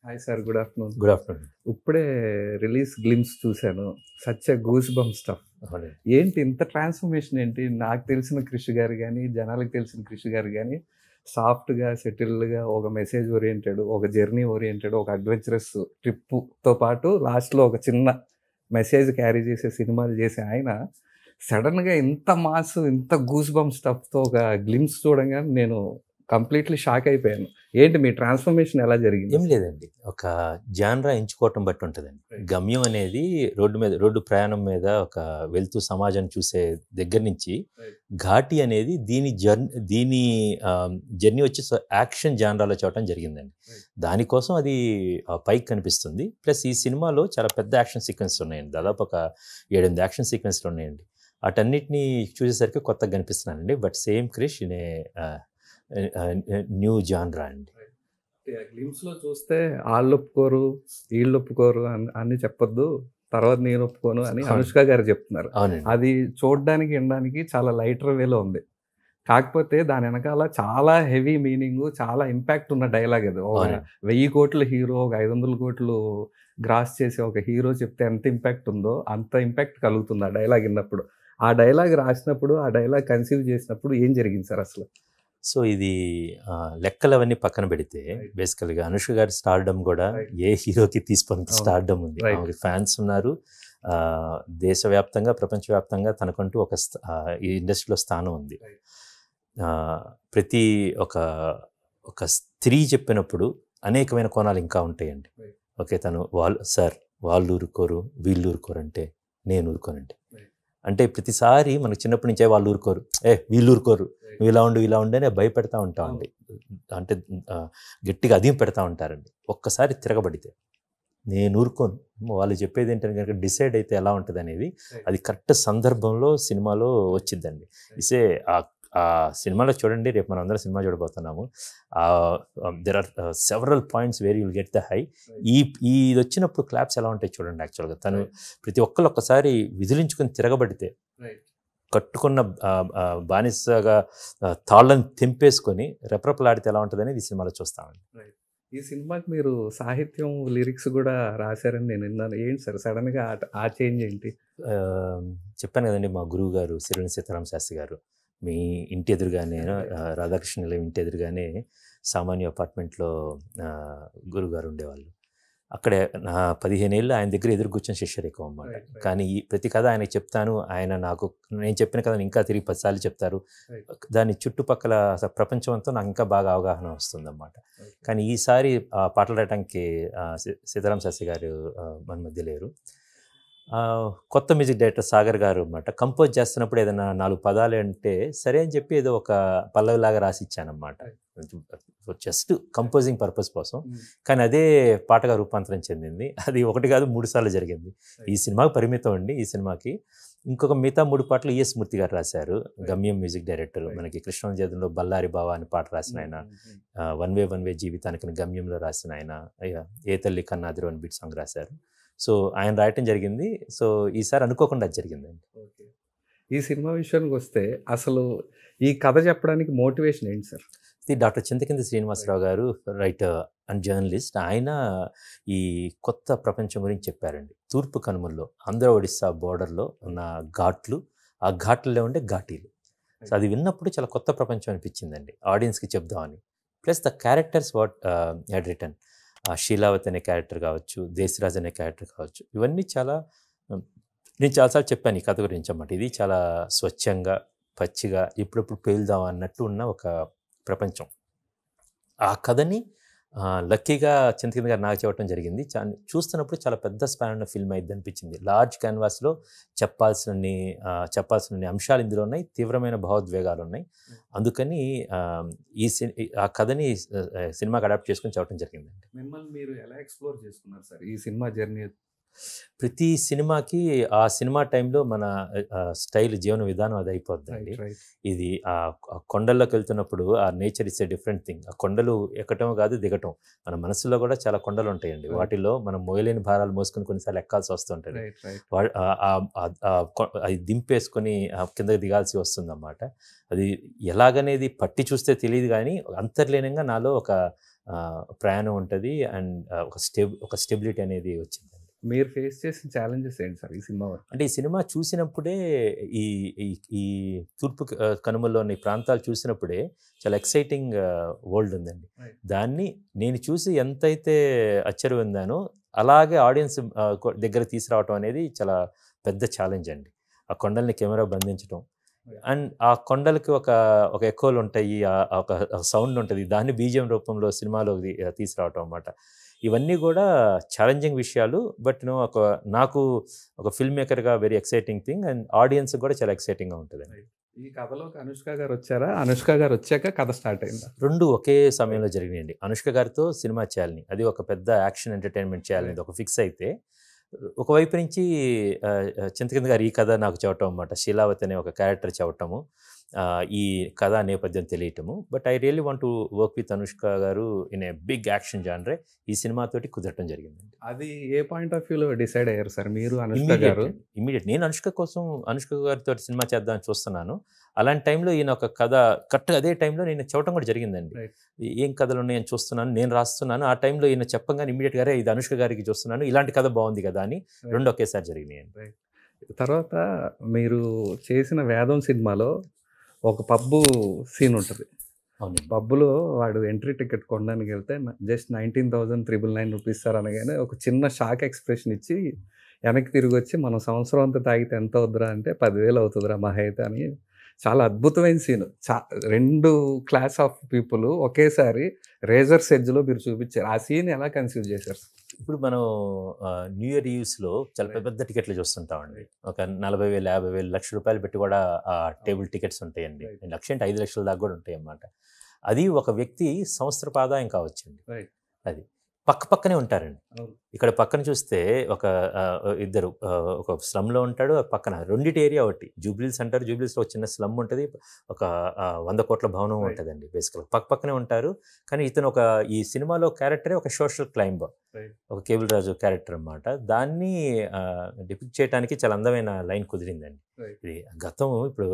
Hi sir. Good afternoon. Good afternoon. ఇప్పుడే release glimpse చూసాను. Such a goose bump stuff. అవునండి. ఏంటి ఇంత ట్రాన్స్‌ఫర్మేషన్ ఏంటి? నాకు తెలిసిన క్రిష్ గారు గాని, జనాలకు తెలిసిన క్రిష్ గారు గాని సాఫ్ట్‌గా, సెటిల్డ్‌గా ఒక మెసేజ్ ఓరియెంటెడ్, ఒక జర్నీ ఓరియెంటెడ్, ఒక అడ్వెంచరస్ ట్రిప్పుతో పాటు లాస్ట్‌లో ఒక చిన్న మెసేజ్ క్యారీ చేసే సినిమాలు చేసే ఆయన సడెన్‌గా ఇంత మాస్, ఇంత గూస్ బంప్ స్టఫ్‌తో ఒక గ్లింప్స్ చూడంగానే నేను కంప్లీట్‌లీ షాక్ అయిపోయాను. ఏంటి మీ ట్రాన్స్‌ఫర్మేషన్ ఎలా జరిగింది ఏం అసలు? లేదండి. ఒక జాన్రా ఎంచుకోవటం బట్టి ఉంటదండి. రైట్. గమ్యం అనేది రోడ్డు ప్రయాణం మీద ఒక వెళ్తూ సమాజాన్ని చూసే దగ్గర నుంచి రైట్. ఘాటి అనేది దీని జర్నీ వచ్చి యాక్షన్ జాన్రాలో చూడటం జరిగిందండి. రైట్. దానికోసం అది పైకి కనిపిస్తుంది. ప్లస్ ఈ సినిమాలో చాలా పెద్ద యాక్షన్ సీక్వెన్స్ ఉన్నాయండి. దాదాపు ఒక 7, 8 యాక్షన్ సీక్వెన్స్‌లు ఉన్నాయండి. వాటన్నిటిని చూసేసరికి కొత్తగా కనిపిస్తున్నానండి. But same Krish in a new genre అండి. గ్లిమ్స్‌లో చూస్తే ఆళ్ళొప్పుకోరు, ఈళ్ళొప్పుకోరు అని చెప్పొద్దు. తర్వాత నేను ఒప్పుకోను అని అవును. అనుష్క గారు చెప్తున్నారు. అవునండి. అది చూడ్డానికి, ఇనడానికి చాలా లైటర్ వేలో ఉంది. కాకపోతే దాని ఎనకాల చాలా హెవీ మీనింగు, చాలా ఇంపాక్ట్ ఉన్న డైలాగ్ అది. ఒక అవునండి. 1000,00,00,000 హీరో, ఒక 500,00,00,000 గ్రాస్ చేసే ఒక హీరో చెప్తే ఎంత ఇంపాక్ట్ ఉందో, అంత ఇంపాక్ట్ కలుగుతుంది ఆ డైలాగ్ ఇన్నప్పుడు. ఆ డైలాగ్ రాసినప్పుడు, ఆ డైలాగ్ కన్సీవ్ చేసినప్పుడు ఏం జరిగింది సార్ అసలు? సో ఇది లెక్కలవన్నీ పక్కన పెడితే రైట్. బేసికల్‌గా అనుష్క గారి స్టార్‌డమ్ గూడా రైట్. ఏ హీరోకి తీసిపోనంత అవును. స్టార్‌డమ్ ఉంది. రైట్. ఆమెకి ఫ్యాన్స్ ఉన్నారు. దేశవ్యాప్తంగా, ప్రపంచవ్యాప్తంగా తనకంటూ ఈ ఇండస్ట్రీలో స్థానం ఉంది. రైట్. ప్రతి ఒక ఒక స్త్రీ చెప్పినప్పుడు అనేకమైన కోణాలు ఇంకా ఉంటాయండి. రైట్. ఓకే. వాళ్ళు ఊరుకోరు, వీళ్ళు ఊరుకోరు అంటే నేను ఊరుకోనండి. రైట్. అంటే ప్రతిసారి మనకు చిన్నప్పటి నుంచే వాళ్ళు ఊరుకోరు, వీళ్ళు ఊరుకోరు, రైట్. నువ్వు ఇలా ఉండు అని భయపెడతా ఉంటామండి. అంటే గట్టిగా అదీం పెడతా ఉంటారండి. ఒక్కసారి తిరగబడితే నేను ఊరుకోను, వాళ్ళు చెప్పేది ఏంటని కనుక డిసైడ్ అయితే ఎలా ఉంటుంది అనేది రైట్. అది కరెక్ట్ సందర్భంలో సినిమాలో వచ్చిద్దండి. ఇసే ఆ సినిమాలో చూడండి, రేపు మనం అందరం సినిమా చూడబోతున్నాము. There are several points where you'll get the high. ఇది వచ్చినప్పుడు క్లాప్స్ ఎలా ఉంటాయి చూడండి. యాక్చువల్గా తను ప్రతి ఒక్కరు ఒక్కసారి విదిలించుకొని తిరగబడితే రైట్. కట్టుకున్న బానిసగా తాళ్ళని తెంపేసుకొని రెపరెపలాడితే ఎలా ఉంటుంది అనేది ఈ సినిమాలో చూస్తామండి. రైట్. ఈ సినిమాకి మీరు సాహిత్యం, లిరిక్స్ గూడా రాశారని నేను విన్నాను. ఏంటి సార్ సడెన్‌గా ఆ చేంజ్ ఏంటి? చెప్పాను కదండి, మా గురువు గారు సిరివెన్నెల సీతారామ శాస్త్రి గారు మీ ఇంటి ఎదురుగానే రాధాకృష్ణ నిలయం ఇంటి ఎదురుగానే సామాన్య అపార్ట్మెంట్లో గురువుగారు ఉండేవాళ్ళు. అక్కడే నా 15 ఏళ్ళు ఆయన దగ్గర ఎదురు కూర్చొని శిష్యరికం అన్నమాట. రైట్. రైట్. కానీ ప్రతి కథ ఆయనకి చెప్తాను. ఆయన నేను చెప్పిన కథను ఇంకా తిరిగి 10 సార్లు చెప్తారు. రైట్. దాని చుట్టుపక్కల ప్రపంచం అంతా నాకు ఇంకా బాగా అవగాహన వస్తుందన్నమాట. రైట్. కానీ ఈసారి పాటలు రాయడానికి సీతారామ శాస్త్రి గారు మన మధ్య లేరు. కొత్త మ్యూజిక్ డైరెక్టర్ సాగర్ గారు అన్నమాట. కంపోజ్ చేస్తున్నప్పుడు ఏదైనా 4 పదాలు అంటే సరే అని చెప్పి ఏదో ఒక పల్లవిలాగా రాసి ఇచ్చానన్నమాట. జస్ట్ కంపోజింగ్ పర్పస్ కోసం. కానీ అదే పాటగా రూపాంతరం చెందింది. అది 1 కాదు 3 సార్లు జరిగింది. ఈ సినిమాకి పరిమితం అండి. ఈ సినిమాకి ఇంకొక మిగతా 3 పాటలు ఈఎస్ మూర్తి గారు రాశారు. గమ్యం మ్యూజిక్ డైరెక్టర్. మనకి కృష్ణవంజేతంలో బల్లారి బావ అని పాట రాసిన ఆయన, వన్ వే జీవితానికి గమ్యంలో రాసిన ఆయన, ఏ తల్లి కన్నాదిరు అని బీట్ సాంగ్ రాశారు. సో ఆయన రాయటం జరిగింది. సో ఈసారి అనుకోకుండా అది జరిగిందండి. ఓకే. ఈ సినిమా విషయానికి వస్తే అసలు ఈ కథ చెప్పడానికి మోటివేషన్ ఏంటి సార్? ఇది డాక్టర్ చింతకింది శ్రీనివాసరావు గారు, రైటర్ అండ్ జర్నలిస్ట్. ఆయన ఈ కొత్త ప్రపంచం గురించి చెప్పారండి. తూర్పు కనుమల్లో ఆంధ్ర ఒడిస్సా బోర్డర్లో ఉన్న ఘాట్లు, ఆ ఘాట్లలో ఉండే ఘాటీలు. సో అది విన్నప్పుడు చాలా కొత్త ప్రపంచం అనిపించిందండి ఆడియన్స్కి చెప్దామని. Plus the characters what had return, Sheelavathi అనే క్యారెక్టర్ కావచ్చు, దేశరాజ్ అనే క్యారెక్టర్ కావచ్చు, ఇవన్నీ చాలా నేను చాలాసార్లు చెప్పాను ఈ కథ గురించి అన్నమాట. ఇది చాలా స్వచ్ఛంగా, పచ్చిగా, ఎప్పుడెప్పుడు పేలుదాం అన్నట్టు ఉన్న ఒక ప్రపంచం. ఆ కథని లక్కీగా చింతకింద గారు నాకు చెప్పడం జరిగింది. చూస్తున్నప్పుడు చాలా పెద్ద స్పాన్ ఉన్న ఫిల్మ్ అయింది అనిపించింది. లార్జ్ క్యాన్వాస్లో చెప్పాల్సిన అంశాలు ఇందులో ఉన్నాయి. తీవ్రమైన భావోద్వేగాలు ఉన్నాయి. అందుకని ఆ కథని సినిమాకి అడాప్ట్ చేసుకొని చెప్పడం జరిగిందండి. మిమ్మల్ని మీరు ఎలా ఎక్స్‌ప్లోర్ చేసుకున్నారు సార్ ఈ సినిమా జర్నీ ప్రతి సినిమాకి ఆ సినిమా టైంలో మన స్టైల్ జీవన విధానం అది అయిపోద్దండి. ఇది ఆ కొండల్లోకి వెళ్తున్నప్పుడు ఆ nature is a different thing. ఆ కొండలు ఎక్కటం కాదు దిగటం. మన మనసులో కూడా చాలా కొండలు ఉంటాయండి. వాటిలో మనం మోయలేని భారాలు మోసుకొని కొన్నిసార్లు ఎక్కాల్సి వస్తుంటుంది. అది దింపేసుకొని కిందకి దిగాల్సి వస్తుందన్నమాట. అది ఎలాగనేది పట్టి చూస్తే తెలియదు కానీ అంతర్లీనంగా నాలో ఒక ప్రయాణం ఉంటుంది అండ్ ఒక స్టెబిలిటీ అనేది వచ్చింది. మీరు ఫేస్ చేసిన ఛాలెంజెస్ ఏంటి సార్ ఈ సినిమా వరకు? అంటే ఈ సినిమా చూసినప్పుడే ఈ ఈ ఈ తూర్పు కనుమల్లోని ప్రాంతాలు చూసినప్పుడే చాలా ఎక్సైటింగ్ వరల్డ్ ఉందండి. దాన్ని నేను చూసి ఎంతైతే ఆశ్చర్యం పొందానో అలాగే ఆడియన్స్ దగ్గర తీసుకురావటం అనేది చాలా పెద్ద ఛాలెంజ్ అండి. ఆ కొండల్ని కెమెరా బంధించడం అండ్ ఆ కొండలకి ఒక ఎకోలు ఉంటాయి, ఒక సౌండ్ ఉంటుంది, దాన్ని బీజిఎం రూపంలో సినిమాలో తీసుకురావటం అన్నమాట. ఇవన్నీ కూడా ఛాలెంజింగ్ విషయాలు. బట్ నాకు ఒక ఫిల్మ్ మేకర్గా very exciting thing and audience కూడా చాలా ఎక్సైటింగ్గా ఉంటుంది. ఈ కథలోకి అనుష్క గారు వచ్చారా? అనుష్క గారు వచ్చాక కథ స్టార్ట్ అయిందా? రెండు ఒకే సమయంలో జరిగినాయండి. అనుష్క గారితో సినిమా చేయాలని, అది ఒక పెద్ద యాక్షన్ ఎంటర్టైన్మెంట్ చేయాలని ఒక ఫిక్స్ అయితే, ఒకవైపు నుంచి చింతకింద గారు ఈ కథ నాకు చెప్పటం అన్నమాట. శీలావతి అనే ఒక క్యారెక్టర్ చెప్పటము, ఈ కథా నేపథ్యం తెలియటము. But I really want to work with Anushka garu in a big action జానరే. ఈ సినిమాతోటి కుదరటం జరిగిందండి. అది ఏ పాయింట్ ఆఫ్ వ్యూలో డిసైడ్ అయ్యారు సార్ మీరు, అనుష్క గారు? ఇమీడియట్ నేను అనుష్క గారితో సినిమా చేద్దామని చూస్తున్నాను. అలాంటి టైంలో ఈయన ఒక కథ కరెక్ట్గా అదే టైంలో నేను చెప్పడం కూడా జరిగిందండి. ఏం కథలు ఉన్నాయని చూస్తున్నాను, నేను రాస్తున్నాను. ఆ టైంలో ఈయన చెప్పగానే ఇమీడియట్ గారే ఇది అనుష్క గారికి చూస్తున్నాను, ఇలాంటి కథ బాగుంది కదా అని రెండు ఒకేసారి జరిగినాయండి. తర్వాత మీరు చేసిన వేదం సినిమాలో ఒక పబ్బు సీన్ ఉంటుంది. పబ్బులో వాడు ఎంట్రీ టికెట్ కొనడానికి వెళ్తే జస్ట్ 19,999 రూపీస్ సార్ అనగానే ఒక చిన్న షాక్ ఎక్స్ప్రెషన్ ఇచ్చి వెనక్కి తిరిగి వచ్చి మనం సంవత్సరం అంతా తాగితే ఎంత అవుతురా అంటే 10,000 అవుతుందిరా మహా అయితే అని చాలా అద్భుతమైన సీన్. రెండు క్లాస్ ఆఫ్ పీపుల్ ఒకేసారి రేజర్ సెడ్జ్లో మీరు చూపించారు. ఆ సీన్ ఎలా కన్సీవ్ చేశారు? ఇప్పుడు మనం న్యూ ఇయర్ ఈవ్స్లో చాలా పెద్ద టికెట్లు చూస్తుంటామండి. ఒక 40,000, 50,000, ₹1,00,000 పెట్టి కూడా ఆ టేబుల్ టికెట్స్ ఉంటాయండి. 1,00,000 అంటే 5,00,000 దాకా కూడా ఉంటాయి అన్నమాట. అది ఒక వ్యక్తి సంవత్సరపు ఆదాయం కావచ్చండి. అది పక్కనే ఉంటారండి. ఇక్కడ పక్కన చూస్తే ఇద్దరు ఒక స్లమ్లో ఉంటాడు, పక్కన రెండిటి ఏరియా ఒకటి జూబ్లీస్ అంటారు. జూబ్లీస్లో ఒక చిన్న స్లమ్ ఉంటుంది, ఒక 100 కోట్ల భవనం ఉంటుందండి. బేసికల్గా పక్కనే ఉంటారు. కానీ ఇతను ఈ సినిమాలో క్యారెక్టరే ఒక సోషల్ క్లైంబర్, ఒక కేబుల్ రాజు క్యారెక్టర్ అన్నమాట. దాన్ని డిపిక్ట్ చేయడానికి చాలా అందమైన లైన్ కుదిరిందండి. ఇది గతం ఇప్పుడు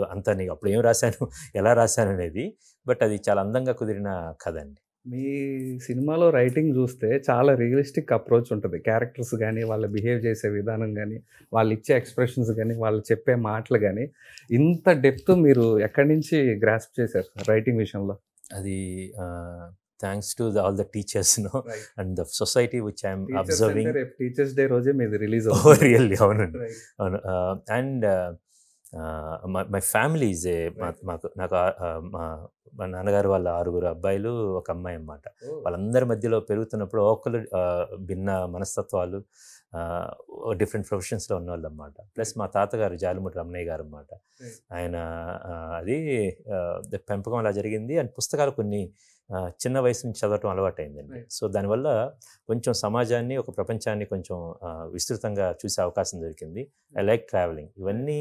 అప్పుడు ఏం రాశాను, ఎలా రాశాను అనేది, బట్ అది చాలా అందంగా కుదిరిన కథ అండి. మీ సినిమాలో రైటింగ్ చూస్తే చాలా రియలిస్టిక్ అప్రోచ్ ఉంటుంది. క్యారెక్టర్స్ కానీ, వాళ్ళు బిహేవ్ చేసే విధానం కానీ, వాళ్ళు ఇచ్చే ఎక్స్ప్రెషన్స్ కానీ, వాళ్ళు చెప్పే మాటలు కానీ, ఇంత డెప్త్ మీరు ఎక్కడి నుంచి గ్రాస్ప్ చేశారు రైటింగ్ విషయంలో? అది thanks to all the teachers and the society which I'm observing. Teachers day రోజే మీది రిలీజ్ రియల్లీ అవునండి. అవును. అండ్ మై ఫ్యామిలీ ఈజ్ నాకు మా నాన్నగారు వాళ్ళ 6 అబ్బాయిలు, ఒక అమ్మాయి అన్నమాట. వాళ్ళందరి మధ్యలో పెరుగుతున్నప్పుడు ఒకళ్ళు భిన్న మనస్తత్వాలు, డిఫరెంట్ ప్రొఫెషన్స్లో ఉన్నవాళ్ళు అన్నమాట. ప్లస్ మా తాతగారు జాలిముడి రమణయ్య గారు అన్నమాట. ఆయన అది పెంపకం అలా జరిగింది. అండ్ పుస్తకాలు కొన్ని చిన్న వయసు నుంచి చదవటం అలవాటైందండి. సో దానివల్ల కొంచెం సమాజాన్ని, ఒక ప్రపంచాన్ని కొంచెం విస్తృతంగా చూసే అవకాశం దొరికింది. I like travelling. ఇవన్నీ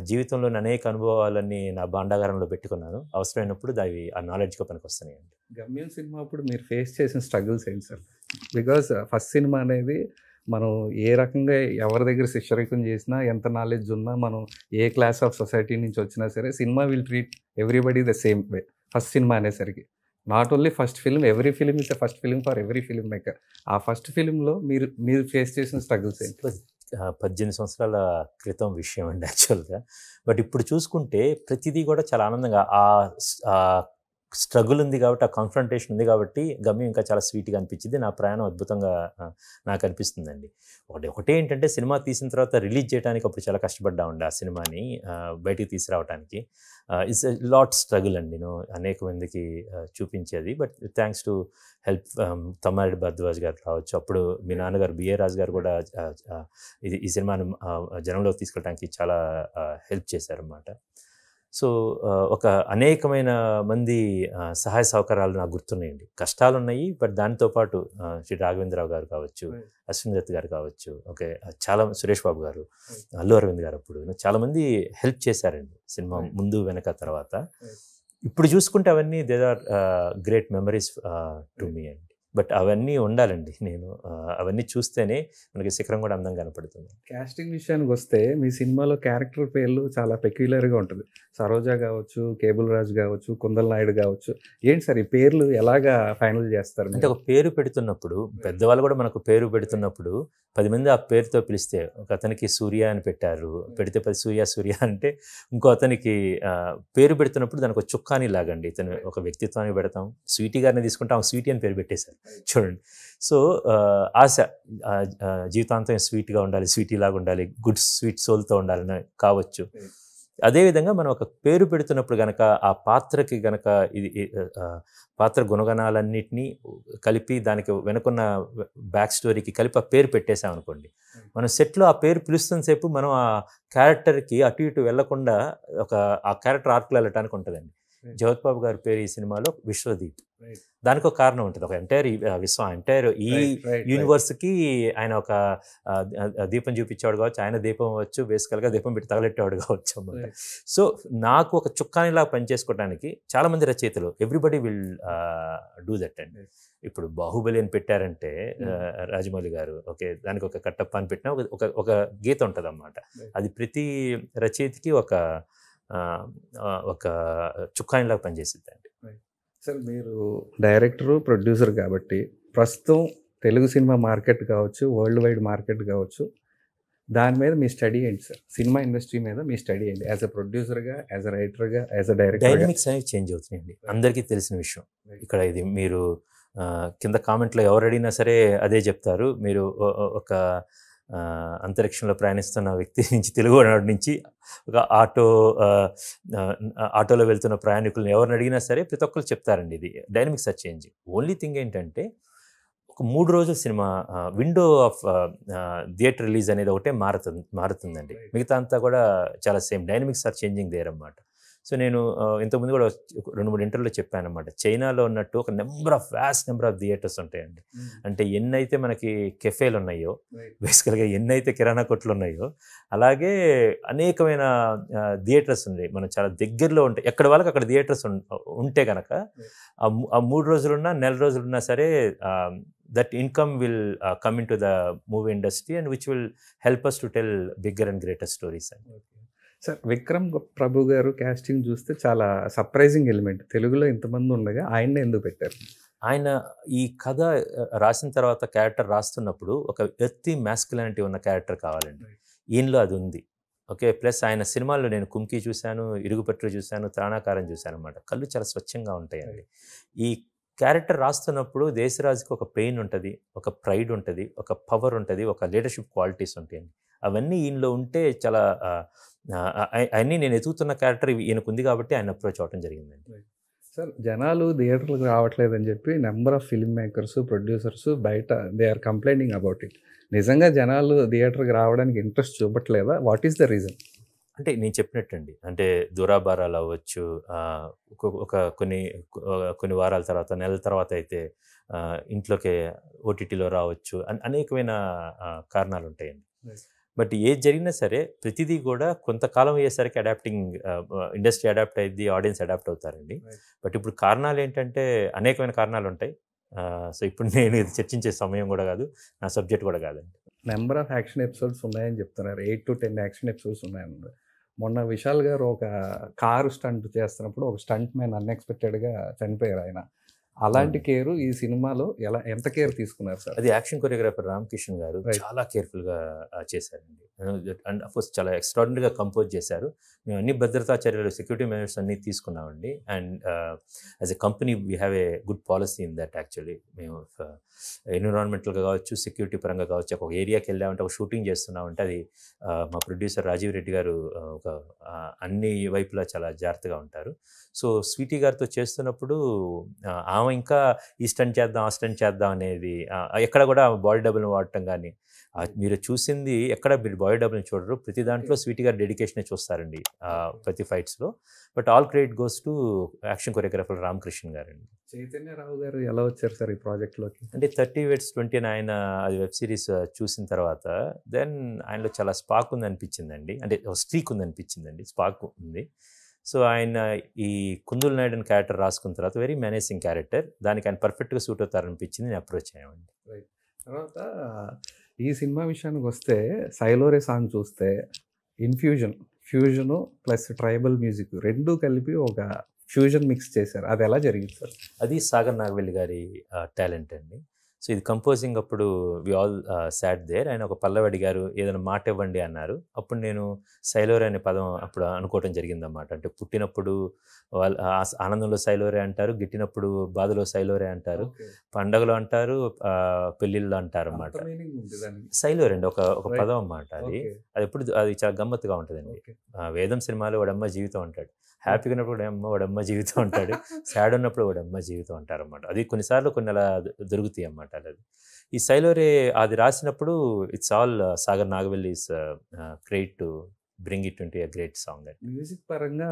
జీవితంలోని అనేక అనుభవాలన్నీ నా భాండాగారంలో పెట్టుకున్నాను. అవసరమైనప్పుడు అవి ఆ నాలెడ్జ్గా పనికి వస్తున్నాయండి. గమ్యం సినిమా అప్పుడు మీరు ఫేస్ చేసిన స్ట్రగుల్స్ ఏంటి సార్? బికాజ్ ఫస్ట్ సినిమా అనేది మనం ఏ రకంగా ఎవరి దగ్గర శిష్యరికం చేసినా, ఎంత నాలెడ్జ్ ఉన్నా, మనం ఏ క్లాస్ ఆఫ్ సొసైటీ నుంచి వచ్చినా సరే, cinema will treat everybody the same way. First cinema అనేసరికి not only first film, every film is a first film for every film maker. ఆ ఫస్ట్ ఫిల్మ్లో మీరు ఫేస్ చేసిన స్ట్రగుల్స్ ఏంటి? 18 సంవత్సరాల క్రితం విషయం అండి యాక్చువల్గా. బట్ ఇప్పుడు చూసుకుంటే ప్రతిదీ కూడా చాలా ఆనందంగా స్ట్రగుల్ ఉంది కాబట్టి, ఆ కాన్ఫ్రంటేషన్ ఉంది కాబట్టి గమ్యం ఇంకా చాలా స్వీట్గా అనిపించింది. నా ప్రయాణం అద్భుతంగా నాకు అనిపిస్తుందండి. ఒకటే ఏంటంటే సినిమా తీసిన తర్వాత రిలీజ్ చేయడానికి అప్పుడు చాలా కష్టపడ్డా ఉండే ఆ సినిమాని బయటికి తీసుకురావడానికి. ఇట్స్ ఎ లాట్ స్ట్రగుల్ అండి, నేను అనేక మందికి చూపించేది. But thanks to help Tammareddy Bharadwaj గారు రావచ్చు, అప్పుడు మీ నాన్నగారు బిఏ రాజు గారు కూడా ఈ సినిమాను జనంలోకి తీసుకెళ్ళడానికి చాలా హెల్ప్ చేశారన్నమాట. సో ఒక అనేకమైన మంది సహాయ సహకారాలు నాకు గుర్తున్నాయండి. కష్టాలు ఉన్నాయి, బట్ దానితో పాటు శ్రీ రాఘవేంద్రరావు గారు కావచ్చు, అశ్విన్ దత్ గారు కావచ్చు, ఓకే, చాలా సురేష్ బాబు గారు, అల్లు అరవింద్ గారు అప్పుడు చాలామంది హెల్ప్ చేశారండి సినిమా ముందు వెనక తర్వాత. ఇప్పుడు చూసుకుంటే అవన్నీ there are great memories to me అండి. బట్ అవన్నీ ఉండాలండి. నేను అవన్నీ చూస్తేనే మనకి శిఖరం కూడా అందంగా కనపడుతుంది. కాస్టింగ్ విషయానికి వస్తే మీ సినిమాలో క్యారెక్టర్ పేర్లు చాలా పెక్యులర్గా ఉంటుంది. సరోజ కావచ్చు, కేబుల్ రాజు కావచ్చు, కుందల్ నాయుడు కావచ్చు. ఏంటి సార్ ఈ పేర్లు ఎలాగా ఫైనల్ చేస్తారు? అంటే ఒక పేరు పెడుతున్నప్పుడు పెద్దవాళ్ళు కూడా మనకు పేరు పెడుతున్నప్పుడు 10 మంది ఆ పేరుతో పిలిస్తే, ఒక అతనికి సూర్య అని పెట్టారు, పెడితే 10 సూర్య అంటే ఇంకో అతనికి పేరు పెడుతున్నప్పుడు దానికి ఒక చుక్కాని లాగండి. ఇతను ఒక వ్యక్తిత్వాన్ని పెడతాం. స్వీటీ గారిని తీసుకుంటాం, స్వీటీ అని పేరు పెట్టేశారు చూడండి. సో ఆశ జీవితాంతం స్వీట్గా ఉండాలి, స్వీటీ లాగా ఉండాలి, గుడ్ స్వీట్ సోల్తో ఉండాలని కావచ్చు. అదేవిధంగా మనం ఒక పేరు పెడుతున్నప్పుడు గనక ఆ పాత్రకి గనక ఇది పాత్ర గుణగణాలన్నింటినీ కలిపి దానికి వెనుకున్న బ్యాక్ స్టోరీకి కలిపి ఆ పేరు పెట్టేసాం అనుకోండి, మనం సెట్లో ఆ పేరు పిలుస్తున్న సేపు మనం ఆ క్యారెక్టర్కి అటు ఇటు వెళ్లకుండా ఆ క్యారెక్టర్ ఆర్క్లో వెళ్ళటానికి ఉంటుందండి. జగత్ బాబు గారి పేరు ఈ సినిమాలో విశ్వదీప్. దానికి ఒక కారణం ఉంటుంది. ఒక ఎంటైర్ ఎంటైర్ ఈ యూనివర్స్కి ఆయన ఒక దీపం చూపించేవాడు కావచ్చు, ఆయన దీపం అవ్వచ్చు, బేసికల్గా దీపం పెట్టి తగలెట్టేవాడు కావచ్చు అన్నమాట. సో నాకు ఒక చుక్కానిలా పనిచేసుకోవడానికి చాలామంది రచయితలు ఎవ్రీబడి విల్ డూ దట్ అండి. ఇప్పుడు బాహుబలి అని పెట్టారంటే రాజమౌళి గారు, ఓకే, దానికి ఒక కట్టప్ప అని పెట్టినా ఒక గీత ఉంటుంది అన్నమాట. అది ప్రతి రచయితకి ఒక చుక్కానిలాగా పనిచేసిద్దండి. సార్ మీరు డైరెక్టరు, ప్రొడ్యూసర్ కాబట్టి ప్రస్తుతం తెలుగు సినిమా మార్కెట్ కావచ్చు, వరల్డ్ వైడ్ మార్కెట్ కావచ్చు, దాని మీద మీ స్టడీ ఏంటి సార్? సినిమా ఇండస్ట్రీ మీద మీ స్టడీ ఏంటి? యాజ్ అ ప్రొడ్యూసర్గా, యాజ్ అ రైటర్గా, యాజ్ అ డైరెక్టర్? డైనమిక్స్ అనేవి చేంజ్ అవుతున్నాయండి, అందరికీ తెలిసిన విషయం. ఇక్కడ ఇది మీరు కింద కామెంట్లో ఎవరు అడిగినా సరే అదే చెప్తారు. మీరు ఒక అంతరిక్షంలో ప్రయాణిస్తున్న వ్యక్తి నుంచి, తెలుగునాడు నుంచి ఒక ఆటోలో వెళ్తున్న ప్రయాణికులను ఎవరిని అడిగినా సరే ప్రతి ఒక్కరు చెప్తారండి, ఇది dynamics are changing. Only thing ఏంటంటే ఒక 3 రోజుల cinema window of theatre release అనేది ఒకటే మారుతుందండి. మిగతా అంతా కూడా చాలా same. Dynamics are changing there అన్నమాట. సో నేను ఇంతకుముందు కూడా 2-3 ఇంటర్వ్యూలో చెప్పాను అనమాట. చైనాలో ఉన్నట్టు ఒక వ్యాస్ట్ నెంబర్ ఆఫ్ థియేటర్స్ ఉంటాయండి. అంటే ఎన్నైతే మనకి కెఫేలు ఉన్నాయో, బేసికల్గా ఎన్నైతే కిరాణా కొట్లు ఉన్నాయో, అలాగే అనేకమైన థియేటర్స్ ఉన్నాయి. మనం చాలా దగ్గరలో ఉంటాయి. ఎక్కడ వాళ్ళకి అక్కడ థియేటర్స్ ఉంటే కనుక ఆ 3 రోజులున్నా, నెల రోజులున్నా సరే that income will come into the movie industry and which will help us to tell bigger and greater stories. Sir Vikram Prabhu garu casting చూస్తే చాలా సర్ప్రైజింగ్ ఎలిమెంట్. తెలుగులో ఇంతమంది ఉండగా ఆయన్నే ఎందుకు పెట్టారు? ఆయన ఈ కథ రాసిన తర్వాత క్యారెక్టర్ రాస్తున్నప్పుడు ఒక ఎర్తీ మ్యాస్కులానిటీ ఉన్న క్యారెక్టర్ కావాలండి. ఈయనలో అది ఉంది. ఓకే, ప్లస్ ఆయన సినిమాల్లో నేను కుంకి చూశాను, ఇరుగుపట్టు చూశాను, త్రాణాకారం చూశాను అన్నమాట. కళ్ళు చాలా స్వచ్ఛంగా ఉంటాయండి. ఈ క్యారెక్టర్ రాస్తున్నప్పుడు దేశరాజుకి ఒక పెయిన్ ఉంటుంది, ఒక ప్రైడ్ ఉంటుంది, ఒక పవర్ ఉంటుంది, ఒక లీడర్షిప్ క్వాలిటీస్ ఉంటాయండి. అవన్నీ ఈయనలో ఉంటే చాలా అన్నీ నేను ఎదుగుతున్న క్యారెక్టర్ ఈయనకు ఉంది కాబట్టి ఆయన అప్రోచ్ అవ్వడం జరిగిందండి. సార్ జనాలు థియేటర్లకు రావట్లేదని చెప్పి number of film makers, producers బయట they are complaining about it. నిజంగా జనాలు థియేటర్కి రావడానికి ఇంట్రెస్ట్ చూపట్లేదా? What is the reason? అంటే నేను చెప్పినట్టండి, అంటే దురాభారాలు అవ్వచ్చు, కొన్ని వారాల తర్వాత, నెలల తర్వాత అయితే ఇంట్లోకి ఓటీటీలో రావచ్చు, అనేకమైన కారణాలు ఉంటాయండి. బట్ ఏది జరిగినా సరే ప్రతిదీ కూడా కొంతకాలం అయ్యేసరికి ఇండస్ట్రీ అడాప్ట్ అయ్యింది, ఆడియన్స్ అడాప్ట్ అవుతారండి. బట్ ఇప్పుడు కారణాలు ఏంటంటే అనేకమైన కారణాలు ఉంటాయి. సో ఇప్పుడు నేను ఇది చర్చించే సమయం కూడా కాదు, నా సబ్జెక్ట్ కూడా కాదండి. నెంబర్ ఆఫ్ యాక్షన్ ఎపిసోడ్స్ ఉన్నాయని చెప్తున్నారు. 8 to 10 యాక్షన్ ఎపిసోడ్స్ ఉన్నాయన్నారు. మొన్న విశాల్ గారు ఒక కారు స్టంట్ చేస్తున్నప్పుడు ఒక స్టంట్ మ్యాన్ అన్ఎక్స్పెక్టెడ్గా చనిపోయారు ఆయన. అలాంటి కేరు ఈ సినిమాలో ఎంత కేర్ తీసుకున్నారు సార్? అది యాక్షన్ కొరియోగ్రాఫర్ రామ్ కిషన్ గారు చాలా కేర్ఫుల్గా చేశారండి. అండ్ అఫ్కోర్స్ చాలా ఎక్స్ట్రాడినరీగా కంపోజ్ చేశారు. మేము అన్ని భద్రతా చర్యలు, సెక్యూరిటీ మెజర్స్ అన్నీ తీసుకున్నామండి. And as a company we have a good policy in that. Actually మేము ఎన్విరాన్మెంటల్గా కావచ్చు, సెక్యూరిటీ పరంగా కావచ్చు, ఒక ఏరియాకి వెళ్ళామంటే, ఒక షూటింగ్ చేస్తున్నామంటే అది మా ప్రొడ్యూసర్ రాజీవ్ రెడ్డి గారు ఒక అన్ని వైపులా చాలా జాగ్రత్తగా ఉంటారు. సో స్వీటీ గారితో చేస్తున్నప్పుడు ఆమె ఆమె ఇంకా ఈ స్టంట్ చేద్దాం ఆ స్టంట్ చేద్దాం అనేది ఎక్కడ కూడా బాడీ డబుల్ని వాడటం కానీ మీరు చూసింది ఎక్కడ మీరు బాడీ డబుల్ని చూడరు, ప్రతి దాంట్లో స్వీటీ గారు డెడికేషనే చూస్తారండి ప్రతి ఫైట్స్లో. But all credit goes to action choreographer Ramakrishna గారండి. చైతన్యరావు గారు ఎలా వచ్చారు సార్ ఈ ప్రాజెక్ట్లోకి? అంటే 30 Weds 20 అని ఆయన అది వెబ్ సిరీస్ చూసిన తర్వాత దెన్ ఆయనలో చాలా స్పార్క్ ఉంది అనిపించిందండి, అంటే స్ట్రీక్ ఉంది అనిపించిందండి, స్పార్క్ ఉంది. సో ఆయన ఈ కుందుల్ నాయుడు అని క్యారెక్టర్ రాసుకున్న తర్వాత వెరీ మేనేజింగ్ క్యారెక్టర్, దానికి ఆయన పర్ఫెక్ట్గా సూట్ అవుతారనిపించింది, నేను అప్రోచ్ అయ్యామండి. రైట్. తర్వాత ఈ సినిమా విషయానికి వస్తే సైలోరే సాంగ్ చూస్తే ఫ్యూజను ప్లస్ ట్రైబల్ మ్యూజిక్ రెండూ కలిపి ఒక ఫ్యూజన్ మిక్స్ చేశారు. అది ఎలా జరిగింది సార్? అది సాగర్ నాగవెల్లి గారి టాలెంట్ అండి. సో ఇది కంపోజింగ్ అప్పుడు వి ఆల్ సాట్ దేర్. ఆయన ఒక పల్లవి అడిగారు, ఏదైనా మాట ఇవ్వండి అన్నారు. అప్పుడు నేను సైలోరే అనే పదం అప్పుడు అనుకోవటం జరిగిందన్నమాట. అంటే పుట్టినప్పుడు వాళ్ళు ఆనందంలో సైలోరే అంటారు, గిట్టినప్పుడు బాధలో సైలోరే అంటారు, పండగలో అంటారు, పెళ్ళిళ్ళు అంటారు అన్నమాట. సైలోరే అండి ఒక పదం అన్నమాట. అది ఎప్పుడు అది చాలా గమ్మత్తుగా ఉంటుందండి. వేదం సినిమాలో వాడమ్మ జీవితం అంటాడు, హ్యాపీగా ఉన్నప్పుడు వాడమ్మ జీవితం అంటాడు, సాడ్ ఉన్నప్పుడు వాడమ్మ జీవితం అంటారు అన్నమాట. అది కొన్నిసార్లు కొన్ని అలా దొరుకుతాయి అన్నమాట. అది ఈ సైలోరే అది రాసినప్పుడు it's all Sagar Nagavelli is credit to bring it into a great song. Music పరంగా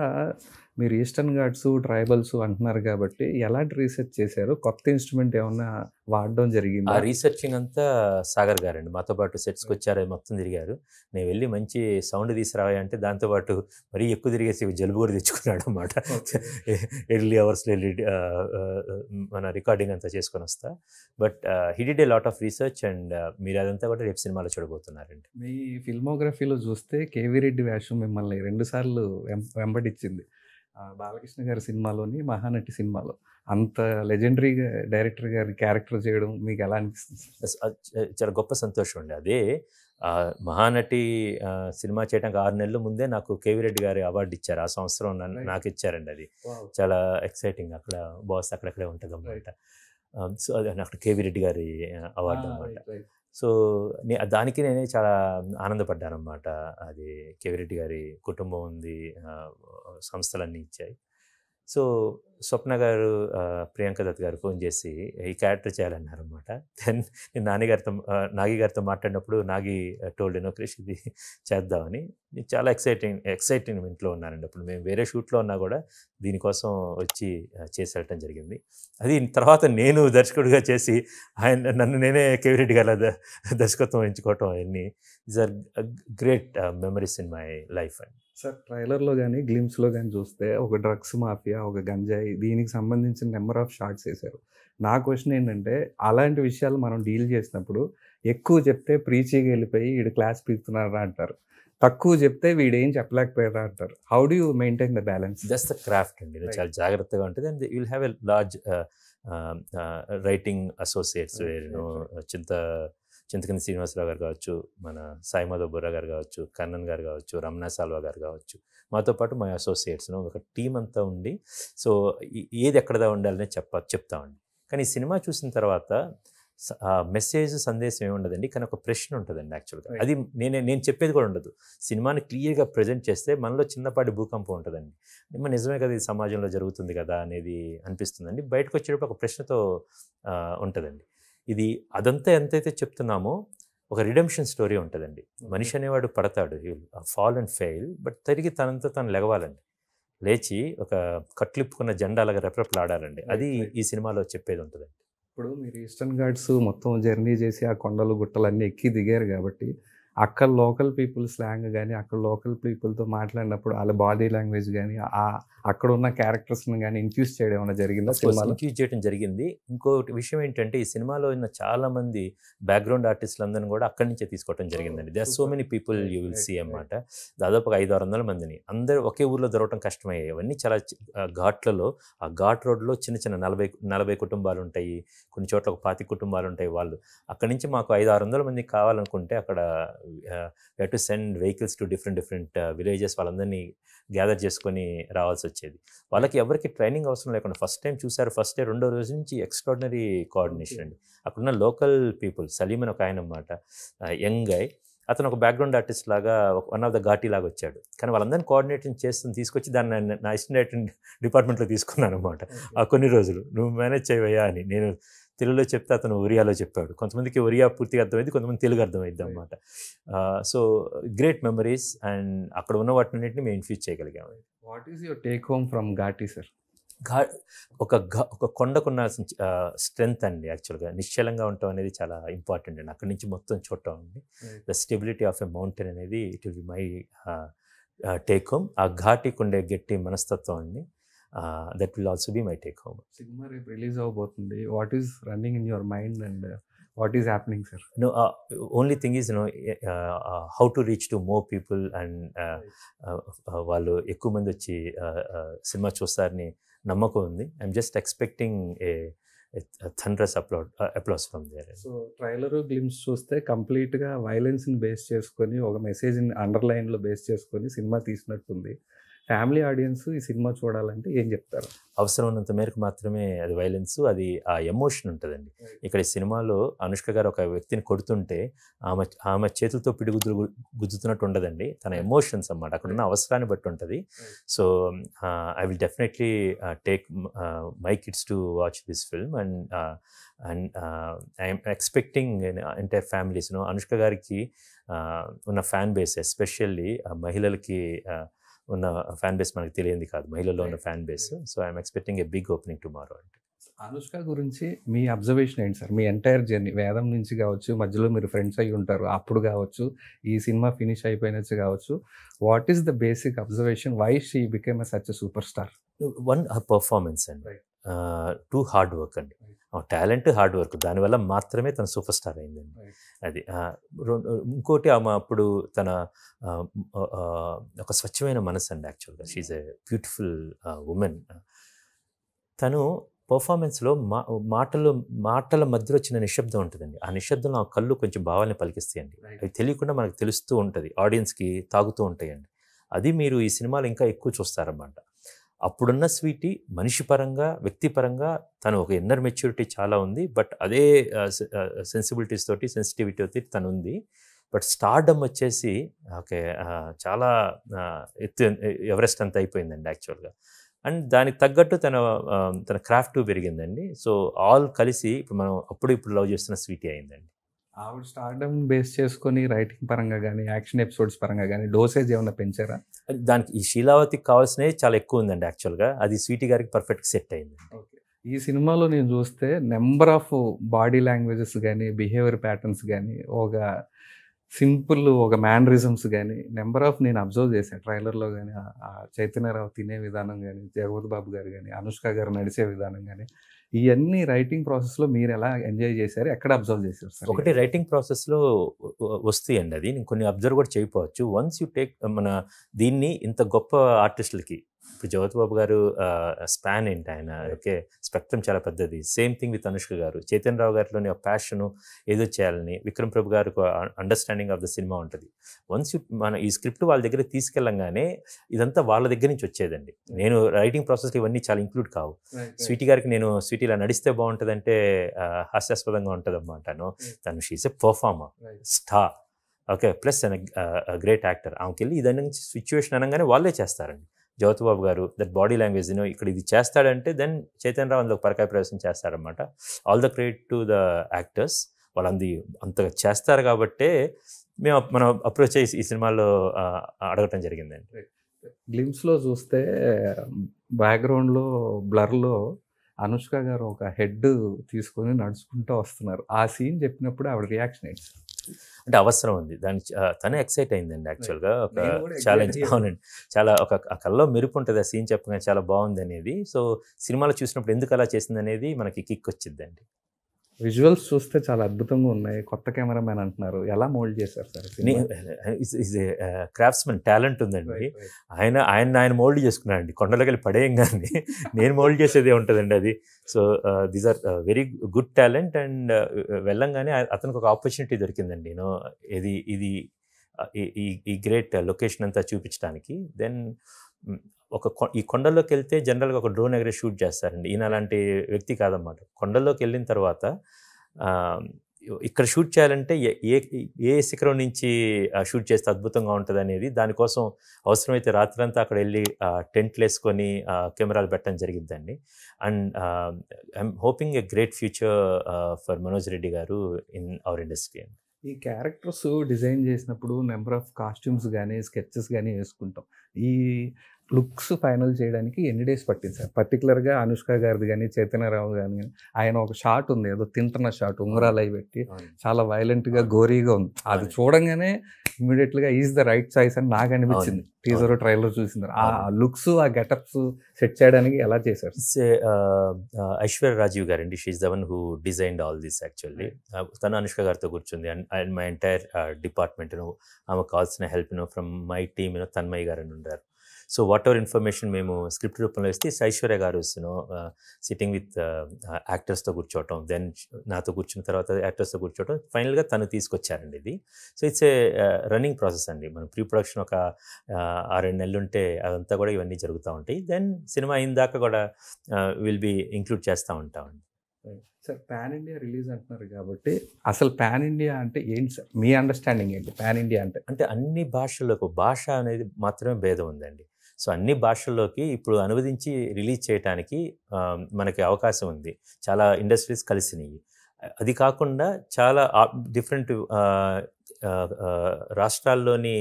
మీరు ఈస్టర్న్ ఘాట్స్ ట్రైబల్స్ అంటున్నారు కాబట్టి ఎలాంటి రీసెర్చ్ చేశారు? కొత్త ఇన్స్ట్రుమెంట్ ఏమన్నా వాడడం జరిగింది? ఆ రీసెర్చింగ్ అంతా సాగర్ గారండి. మాతో పాటు సెట్స్కి వచ్చారు, మొత్తం తిరిగారు. నేను వెళ్ళి మంచి సౌండ్ తీసుకురావాలి అంటే దాంతోపాటు మరీ ఎక్కువ తిరిగేసి జలుబు కూడా తెచ్చుకున్నాడు అన్నమాట. ఎర్లీ అవర్స్లో వెళ్ళి మన రికార్డింగ్ అంతా చేసుకొని వస్తా. But he did a lot of research and మీరు అదంతా కూడా రేపు సినిమాలో చూడబోతున్నారండి. మీ ఫిల్మోగ్రఫీలో చూస్తే కేవీ రెడ్డి వేషం మిమ్మల్ని 2 సార్లు వెంబడించింది. బాలకృష్ణ గారి సినిమాలోని, మహానటి సినిమాలో. అంత లెజెండరీగా డైరెక్టర్ గారి క్యారెక్టర్ చేయడం మీకు ఎలా అనిపిస్తుంది? చాలా గొప్ప సంతోషం అండి. అదే మహానటి సినిమా చేయడానికి 6 నెలల ముందే నాకు కేవీ రెడ్డి గారి అవార్డు ఇచ్చారు. ఆ సంవత్సరం నాకు ఇచ్చారండి. అది చాలా ఎక్సైటింగ్. అక్కడ బాస్ అక్కడక్కడే ఉంటుంది అన్నమాట. సో అది అక్కడ కేవీ రెడ్డి గారి అవార్డు అన్నమాట. సో దానికి నేనే చాలా ఆనందపడ్డాను అన్నమాట. అది కేవీ రెడ్డి గారి కుటుంబం ఉంది, సంస్థలన్నీ ఇచ్చాయి. సో స్వప్న గారు, ప్రియాంక దత్ గారు ఫోన్ చేసి ఈ క్యారెక్టర్ చేయాలన్నారు అనమాట. దెన్ నేను నాగి గారితో మాట్లాడినప్పుడు నాగి టోల్డ్ క్రిష్ ఇది చేద్దామని. నేను చాలా ఎక్సైటింగ్మెంట్లో ఉన్నానండి. అప్పుడు మేము వేరే షూట్లో ఉన్నా కూడా దీనికోసం వచ్చి చేసి వెళ్ళటం జరిగింది. అది తర్వాత నేను దర్శకుడిగా చేసి నన్ను నేనే కేవీ రెడ్డి గారి దర్శకత్వం ఎంచుకోవటం అవన్నీ is are great memories in my life అండి. సార్ ట్రైలర్లో కానీ గ్లిమ్స్లో కానీ చూస్తే ఒక డ్రగ్స్ మాఫియా, ఒక గంజాయి, దీనికి సంబంధించిన నెంబర్ ఆఫ్ షార్ట్స్ వేశారు. నా క్వశ్చన్ ఏంటంటే అలాంటి విషయాలు మనం డీల్ చేసినప్పుడు ఎక్కువ చెప్తే ప్రీచీగా వెళ్ళిపోయి వీడు క్లాస్ పీకుతున్నారా అంటారు, తక్కువ చెప్తే వీడేం చెప్పలేకపోయారా అంటారు. How do you maintain the balance? Just the craft అండి. చాలా జాగ్రత్తగా ఉంటుంది. And you will have a large writing associates, Chintakindi Srinivasarao గారు కావచ్చు, మన సాయి మాధవ్ బుర్రా గారు కావచ్చు, కన్నన్ గారు కావచ్చు, రమణ సాల్వా గారు కావచ్చు, మాతో పాటు మా అసోసియేట్స్ను ఒక టీం అంతా ఉండి సో ఏది ఎక్కడదా ఉండాలని చెప్తామండి. కానీ ఈ సినిమా చూసిన తర్వాత మెసేజ్ సందేశం ఏమి ఉండదండి, కానీ ఒక ప్రశ్న ఉంటుందండి. యాక్చువల్గా అది నేను చెప్పేది కూడా ఉండదు. సినిమాని క్లియర్గా ప్రజెంట్ చేస్తే మనలో చిన్నపాటి భూకంపం ఉంటుందండి. నిజమే కదా, ఇది సమాజంలో జరుగుతుంది కదా అనేది అనిపిస్తుందండి. బయటకు వచ్చేటప్పుడు ఒక ప్రశ్నతో ఉంటుందండి. ఇది అదంతా ఎంతైతే చెప్తున్నామో ఒక రిడెంప్షన్ స్టోరీ ఉంటుందండి. మనిషి అనేవాడు పడతాడు, ఫాల్ అండ్ ఫెయిల్, బట్ తిరిగి తనంతా తను లెగవాలండి. లేచి ఒక కట్లిప్పుకున్న జెండాలాగా రెపరెపలాడాలండి. అది ఈ సినిమాలో చెప్పేది ఉంటుందండి. ఇప్పుడు మీరు ఈస్టర్న్ ఘాట్స్ మొత్తం జర్నీ చేసి ఆ కొండలు గుట్టలు అన్నీ ఎక్కి దిగారు కాబట్టి అక్కడ లోకల్ పీపుల్ స్లాంగ్ కానీ, అక్కడ లోకల్ పీపుల్తో మాట్లాడినప్పుడు వాళ్ళ బాడీ లాంగ్వేజ్ కానీ, అక్కడ ఉన్న క్యారెక్టర్స్ని కానీ ఇన్ఫ్యూజ్ చేయడం ఏమైనా జరిగిందా? ఇన్ఫ్యూజ్ చేయడం జరిగింది. ఇంకోటి విషయం ఏంటంటే ఈ సినిమాలో ఉన్న చాలామంది బ్యాక్గ్రౌండ్ ఆర్టిస్టులందరినీ కూడా అక్కడి నుంచే తీసుకోవడం జరిగిందండి. They are so many people you will see అన్నమాట. దాదాపు 500-600 మందిని అందరూ ఒకే ఊర్లో దొరకడం కష్టమయ్యాయి. అవన్నీ చాలా ఘాట్లలో, ఆ ఘాట్ రోడ్లో చిన్న చిన్న 40 కుటుంబాలు ఉంటాయి, కొన్ని చోట్ల ఒక 25 కుటుంబాలు ఉంటాయి. వాళ్ళు అక్కడి నుంచి మాకు 500-600 మందికి కావాలనుకుంటే అక్కడ we had to send vehicles to different villages. వాళ్ళందరినీ గ్యాదర్ చేసుకొని రావాల్సి వచ్చేది. వాళ్ళకి ఎవరికి ట్రైనింగ్ అవసరం లేకుండా ఫస్ట్ టైం చూసారు. ఫస్ట్ డే 2వ రోజు నుంచి ఎక్స్ట్రాడినరీ కోఆర్డినేషన్ అండి. అక్కడున్న లోకల్ పీపుల్, సలీం అని ఒక ఆయన అన్నమాట, యంగ్ గై, అతను ఒక బ్యాక్గ్రౌండ్ ఆర్టిస్ట్ లాగా వన్ ఆఫ్ ద ఘాటీ లాగా వచ్చాడు. కానీ వాళ్ళందరినీ కోఆర్డినేషన్ చేస్తుంది తీసుకొచ్చి దాన్ని నా అసిస్టెంట్ డైరెక్టర్ డిపార్ట్మెంట్లో తీసుకున్నాను అనమాట. ఆ కొన్ని రోజులు నువ్వు మేనేజ్ చేయవయ్యా అని. నేను తెలుగులో చెప్తే అతను ఒరియాలో చెప్పాడు. కొంతమందికి ఒరియా పూర్తిగా అర్థమైంది, కొంతమంది తెలుగు అర్థమైద్ది అనమాట. సో గ్రేట్ మెమరీస్ అండ్ అక్కడ ఉన్న వాటిన్నింటినీ మేము ఇన్ఫ్యూజ్ చేయగలిగాము. What is your take home from Ghaati sir? ఒక కొండకున్న స్ట్రెంగ్త్ అండి. యాక్చువల్గా నిశ్చలంగా ఉండటం అనేది చాలా ఇంపార్టెంట్ అండి. అక్కడి నుంచి మొత్తం చూడటం అండి. The stability of a mountain అనేది it will be my take home. ఆ ఘాటీకి ఉండే గట్టి మనస్తత్వం అండి. That will also be my take home. Cinema రేపు రిలీజ్ అవబోతుంది. What is running in your mind and what is happening sir? No, only thing is, how to reach to more people and వాళ్ళు ఎక్కువ మంది వచ్చి cinema చూస్తారని నమ్మకం ఉంది. I'm just expecting a thunderous applause from there. So trailer glimpse చూస్తే కంప్లీట్గా వైలెన్స్ని బేస్ చేసుకొని ఒక మెసేజ్ని అండర్లైన్లో బేస్ చేసుకొని సినిమా తీసినట్టుంది. ఫ్యామిలీ ఆడియన్స్ ఈ సినిమా చూడాలంటే ఏం చెప్తారు? అవసరం ఉన్నంత మేరకు మాత్రమే అది వైలెన్స్, అది ఆ ఎమోషన్ ఉంటుందండి. ఇక్కడ ఈ సినిమాలో అనుష్క గారు ఒక వ్యక్తిని కొడుతుంటే ఆమె చేతులతో పిడిగుద్దులు గుద్దుతున్నట్టు ఉండదండి. తన ఎమోషన్స్ అన్నమాట, అక్కడ ఉన్న అవసరాన్ని బట్టి ఉంటుంది. So I will definitely take my kids to watch this film and I'm expecting entire families. Anushka గారికి ఉన్న ఫ్యాన్ బేస్, ఎస్పెషల్లీ మహిళలకి ఉన్న ఫ్యాన్ బేస్ మనకు తెలియంది కాదు, మహిళల్లో ఉన్న fan base. So I'm expecting a big opening tomorrow. అంటే అనుష్క గురించి మీ అబ్జర్వేషన్ ఏంటి సార్? మీ ఎంటైర్ జర్నీ, వేదం నుంచి కావచ్చు, మధ్యలో మీరు ఫ్రెండ్స్ అయ్యి ఉంటారు అప్పుడు కావచ్చు, ఈ సినిమా ఫినిష్ అయిపోయినచ్చు కావచ్చు, what is the basic observation why she became such a super star? One performance అండి, టూ హార్డ్ వర్క్ అండి. టాలెంట్, హార్డ్ వర్క్, దానివల్ల మాత్రమే తను సూపర్ స్టార్ అయిందండి. అది ఇంకోటి, ఆమె అప్పుడు తన ఒక స్వచ్ఛమైన మనసు అండి. యాక్చువల్గా షీఈ్ ఎ బ్యూటిఫుల్ ఉమెన్. తను పర్ఫార్మెన్స్లో మాటల మధ్యలో చిన్న నిశ్శబ్దం ఉంటుందండి. ఆ నిశ్శబ్దంలో ఆ కళ్ళు కొంచెం భావాలని పలికిస్తాయండి. అవి తెలియకుండా మనకు తెలుస్తూ ఉంటుంది, ఆడియన్స్కి తాగుతూ ఉంటాయండి. అది మీరు ఈ సినిమాలో ఇంకా ఎక్కువ చూస్తారన్నమాట. అప్పుడున్న స్వీటీ మనిషి పరంగా, వ్యక్తిపరంగా తను ఒక ఇన్నర్ మెచ్యూరిటీ చాలా ఉంది. బట్ అదే సెన్సిబిలిటీస్ తోటి, సెన్సిటివిటీ తోటి తను ఉంది. బట్ స్టార్డమ్ వచ్చేసి ఓకే చాలా ఎవరెస్ట్ అంత అయిపోయిందండి యాక్చువల్గా. అండ్ దానికి తగ్గట్టు తన క్రాఫ్ట్ పెరిగిందండి. సో ఆల్ కలిసి ఇప్పుడు మనం ఇప్పుడు లవ్ చేస్తున్న స్వీటీ అయిందండి. ఆవిడ స్టార్డమ్ బేస్ చేసుకొని రైటింగ్ పరంగా కానీ, యాక్షన్ ఎపిసోడ్స్ పరంగా కానీ డోసేజ్ ఏమైనా పెంచారా? దానికి ఈ శీలావతికి కావాల్సినవి చాలా ఎక్కువ ఉందండి యాక్చువల్గా. అది స్వీటీ గారికి పర్ఫెక్ట్ సెట్ అయింది. ఓకే, ఈ సినిమాలో నేను చూస్తే నెంబర్ ఆఫ్ బాడీ లాంగ్వేజెస్ కానీ, బిహేవియర్ ప్యాటర్న్స్ కానీ, ఒక మ్యానరిజమ్స్ కానీ నెంబర్ ఆఫ్ నేను అబ్జర్వ్ చేశాను ట్రైలర్లో కానీ. ఆ చైతన్యరావు తినే విధానం కానీ, జగపతి బాబు గారు కానీ, అనుష్క గారు నడిచే విధానం కానీ, ఇవన్నీ రైటింగ్ ప్రాసెస్లో మీరు ఎలా ఎంజాయ్ చేశారు, ఎక్కడ అబ్జర్వ్ చేశారు సార్? ఒకటి రైటింగ్ ప్రాసెస్లో వస్తాయండి, అది నేను కొన్ని అబ్జర్వ్ కూడా చేయకపోవచ్చు. వన్స్ యూ టేక్ మన దీన్ని ఇంత గొప్ప ఆర్టిస్టులకి, ఇప్పుడు జగపతి బాబు గారు స్పాన్ ఏంటి, ఆయన ఓకే స్పెక్ట్రమ్ చాలా పెద్దది. సేమ్ థింగ్ విత్ అనుష్క గారు. చైతన్య రావు గారిలోని ఆ ప్యాషను ఏదో చేయాలని, విక్రమ్ ప్రభు గారికి అండర్స్టాండింగ్ ఆఫ్ ద సినిమా ఉంటుంది. వన్స్ మన ఈ స్క్రిప్ట్ వాళ్ళ దగ్గర తీసుకెళ్ళంగానే ఇదంతా వాళ్ళ దగ్గర నుంచి వచ్చేదండి. నేను రైటింగ్ ప్రాసెస్లో ఇవన్నీ చాలా ఇంక్లూడ్ కావు. స్వీటీ గారికి నేను స్వీటీ ఇలా నడిస్తే బాగుంటుందంటే హాస్యాస్పదంగా ఉంటుంది అన్నమాటను. తను she's a performer, star, okay, plus great actor. ఆమెకి వెళ్ళి ఇదాని నుంచి సిచ్యువేషన్ అనగానే వాళ్ళే చేస్తారండి. జగపతి బాబు గారు దట్ బాడీ లాంగ్వేజ్ ఇక్కడ ఇది చేస్తాడంటే దెన్ చైతన్య రావు అందులో పరకాయ ప్రవేశం చేస్తారనమాట. All the credit to the actors. వాళ్ళంది అంతగా చేస్తారు కాబట్టే మనం అప్రోచ్ అయ్యి ఈ సినిమాలో అడగటం జరిగిందండి. గ్లిమ్స్లో చూస్తే బ్యాక్గ్రౌండ్లో బ్లర్లో అనుష్క గారు ఒక హెడ్ తీసుకొని నడుచుకుంటూ వస్తున్నారు. ఆ సీన్ చెప్పినప్పుడు ఆవిడ రియాక్షన్ ఏంటి? అంటే అవసరం ఉంది దాని, తనే ఎక్సైట్ అయిందండి యాక్చువల్గా. ఒక ఛాలెంజ్, అవునండి, చాలా ఒక కళ్ళలో మెరుపు ఉంటుంది ఆ సీన్ చెప్పగానే, చాలా బాగుంది అనేది. సో సినిమాలో చూసినప్పుడు ఎందుకు అలా చేసింది అనేది మనకి కిక్ వచ్చిందండి. విజువల్స్ చూస్తే చాలా అద్భుతంగా ఉన్నాయి. కొత్త కెమెరామెన్ అంటున్నారు, ఎలా మోల్డ్ చేశారు sir? Is a craftsmen, talent ఉందండి. ఆయన మోల్డ్ చేసుకున్నాడండి. కొండలోకి వెళ్ళి పడేయం కానీ నేను మోల్డ్ చేసేదే ఉంటుందండి అది. So these are very good talent. And వెళ్ళంగానే అతనికి ఒక ఆపర్చునిటీ దొరికిందండి. ఇది ఈ గ్రేట్ లొకేషన్ అంతా చూపించడానికి. దెన్ ఈ కొండల్లోకి వెళ్తే జనరల్గా ఒక డ్రోన్ ఎగరే షూట్ చేస్తారండి. ఈయన అలాంటి వ్యక్తి కాదన్నమాట. కొండల్లోకి వెళ్ళిన తర్వాత ఇక్కడ షూట్ చేయాలంటే ఏ ఏ శిఖరం నుంచి షూట్ చేస్తే అద్భుతంగా ఉంటుంది అనేది దానికోసం అవసరమైతే రాత్రంతా అక్కడ వెళ్ళి టెంట్లు వేసుకొని కెమెరాలు పెట్టడం జరిగిద్దండి. And I'm hoping a great future for Manoj Reddy garu in our industry అండి. ఈ క్యారెక్టర్స్ డిజైన్ చేసినప్పుడు నెంబర్ ఆఫ్ కాస్ట్యూమ్స్ కానీ స్కెచెస్ కానీ వేసుకుంటాం. ఈ లుక్స్ ఫైనల్ చేయడానికి ఎన్ని డేస్ పట్టింది సార్? పర్టికులర్గా అనుష్క గారిది కానీ చైతన్యరావు కానీ ఆయన ఒక షాట్ ఉంది, ఏదో తింటున్న షాట్, ఉంగరాలు అవి పెట్టి చాలా వైలెంట్గా గోరీగా ఉంది. అది చూడంగానే ఇమీడియట్గా ఈజ్ ద రైట్ చాయిస్ అని నాకు అనిపించింది టీజర్ ట్రైలర్ చూసిన. ఆ లుక్స్ ఆ గెటప్స్ సెట్ చేయడానికి ఎలా చేశారు? ఐశ్వర్య రాజీవ్ గారండి, she is the one who designed all this actually. తను అనుష్క గారితో కూర్చుంది అండ్ మై ఎంటైర్ డిపార్ట్మెంట్ ఆమెకు కావాల్సిన help from my team Tanmay గారు అని ఉన్నారు. సో వాట్ ఎవర్ ఇన్ఫర్మేషన్ మేము స్క్రిప్ట్ రూపంలో ఇస్తే ఐశ్వర్య గారు సిట్టింగ్ విత్ యాక్టర్స్తో కూర్చోవటం, దెన్ నాతో కూర్చున్న తర్వాత యాక్టర్స్తో కూర్చోవటం, ఫైనల్గా తను తీసుకొచ్చారండి ఇది. So it's a running process అండి. మనం ప్రీ ప్రొడక్షన్ ఒక 6-7 నెలలు ఉంటే అదంతా కూడా ఇవన్నీ జరుగుతూ ఉంటాయి. దెన్ సినిమా అయిన దాకా కూడా విల్ బి ఇంక్లూడ్ చేస్తూ ఉంటామండి. సార్ పాన్ ఇండియా రిలీజ్ అంటున్నారు కాబట్టి అసలు పాన్ ఇండియా అంటే ఏంటి సార్? మీ అండర్స్టాండింగ్ ఏంటి పాన్ ఇండియా అంటే? అంటే అన్ని భాషల్లోకి, భాష అనేది మాత్రమే భేదం ఉందండి. సో అన్ని భాషల్లోకి ఇప్పుడు అనువదించి రిలీజ్ చేయడానికి మనకి అవకాశం ఉంది. చాలా ఇండస్ట్రీస్ కలిసినాయి. అది కాకుండా చాలా డిఫరెంట్ రాష్ట్రాల్లోని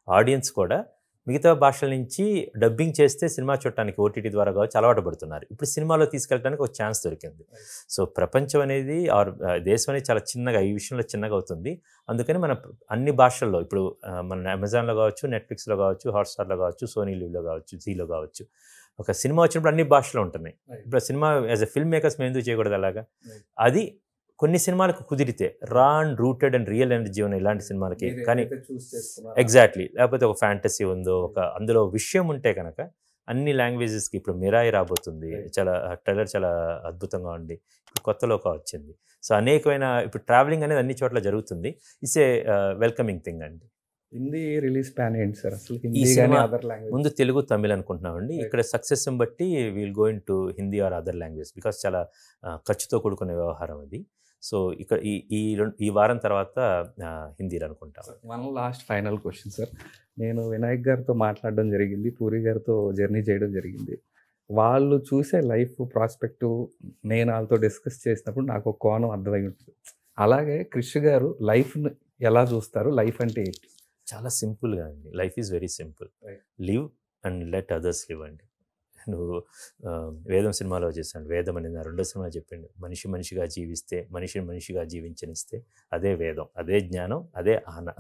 ఆడియన్స్ కూడా మిగతా భాషల నుంచి డబ్బింగ్ చేస్తే సినిమా చూడటానికి ఓటీటీ ద్వారా కావచ్చు అలవాటు పడుతున్నారు. ఇప్పుడు సినిమాలో తీసుకెళ్ళడానికి ఒక ఛాన్స్ దొరికింది. సో ప్రపంచం అనేది దేశం అనేది చాలా చిన్నగా ఈ విషయంలో చిన్నగా అవుతుంది. అందుకని మన అన్ని భాషల్లో ఇప్పుడు మన అమెజాన్లో కావచ్చు, నెట్ఫ్లిక్స్లో కావచ్చు, హాట్స్టార్లో కావచ్చు, సోనీ లీవ్లో కావచ్చు, జీలో కావచ్చు, ఒక సినిమా వచ్చినప్పుడు అన్ని భాషలో ఉంటున్నాయి. ఇప్పుడు cinema as a film makers మేము ఎందుకు చేయకూడదు అలాగా? అది కొన్ని సినిమాలకు కుదిరితే రా and rooted and real energy ఉన్న ఇలాంటి సినిమాలకి, కానీ ఎగ్జాక్ట్లీ లేకపోతే ఒక ఫ్యాంటసీ ఉందో, ఒక అందులో విషయం ఉంటే కనుక అన్ని లాంగ్వేజెస్కి ఇప్పుడు మిరాయి రాబోతుంది. చాలా ట్రైలర్ చాలా అద్భుతంగా ఉంది. ఇప్పుడు కొత్త లోక వచ్చింది. సో అనేకమైన ఇప్పుడు ట్రావెలింగ్ అనేది అన్ని చోట్ల జరుగుతుంది. ఇట్స్ ఏ వెల్కమింగ్ థింగ్ అండి. హిందీ రిలీజ్ ప్లాన్ ఏంటి సార్ అసలు? ఈ సినిమా ముందు తెలుగు, తమిళ్ అనుకుంటున్నామండి. ఇక్కడ సక్సెస్ బట్టి we'll going to Hindi or other language, because చాలా ఖర్చుతో కూడుకునే వ్యవహారం అది. సో ఇక్కడ ఈ వారం తర్వాత హిందీలో అనుకుంటాం. One last final question sir. నేను వినాయక్ గారితో మాట్లాడడం జరిగింది, పూరి గారితో జర్నీ చేయడం జరిగింది. వాళ్ళు చూసే లైఫ్ ప్రాస్పెక్టివ్ నేను వాళ్ళతో డిస్కస్ చేసినప్పుడు నాకు ఒక కోణం అర్థమై ఉంటుంది. అలాగే క్రిష్ గారు లైఫ్ని ఎలా చూస్తారు? లైఫ్ అంటే ఏంటి? చాలా సింపుల్గా అండి. Life is very simple. Live and let others live అండి. నువ్వు వేదం సినిమాలో చేశాను, వేదం అనేది 2వ సినిమా చెప్పిండు, మనిషి మనిషిగా జీవిస్తే, మనిషిని మనిషిగా జీవించనిస్తే అదే వేదం, అదే జ్ఞానం, అదే ఆన.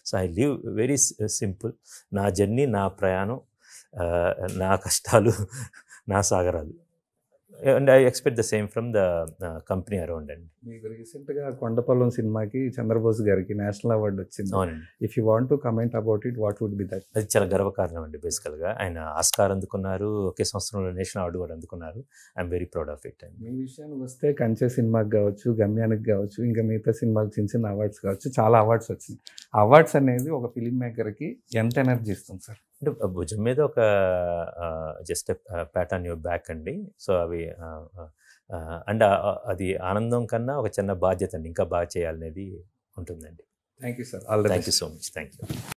So I live very simple. నా జర్నీ, నా ప్రయాణం, నా కష్టాలు, నా సాగరాలు. And I expect the same from the company around అండి. మీకు రీసెంట్గా కొండపల్లం సినిమాకి చంద్రబోస్ గారికి నేషనల్ అవార్డు వచ్చింది. అవునండి. If you want to comment about it, what would be that? అది చాలా గర్వకారణం అండి. బేసికల్గా ఆయన ఆస్కార్ అందుకున్నారు, ఒకే సంవత్సరంలో నేషనల్ అవార్డు కూడా అందుకున్నారు. I'm very proud of it అండి. మీ విషయానికి వస్తే కంచె సినిమాకి కావచ్చు, గమ్యానికి కావచ్చు, ఇంకా మిగతా సినిమాలు చిన్న చిన్న అవార్డ్స్ కావచ్చు, చాలా అవార్డ్స్ వచ్చినాయి. అవార్డ్స్ అనేది ఒక ఫిలిం మేకర్కి ఎంత ఎనర్జీ ఇస్తుంది సార్? అంటే భుజం మీద ఒక just Pat on your back అండి. సో అవి అండ్ అది ఆనందం కన్నా ఒక చిన్న బాధ్యత అండి, ఇంకా బాగా చేయాలనేది ఉంటుందండి. Thank you sir. Thank you so much. Thank you.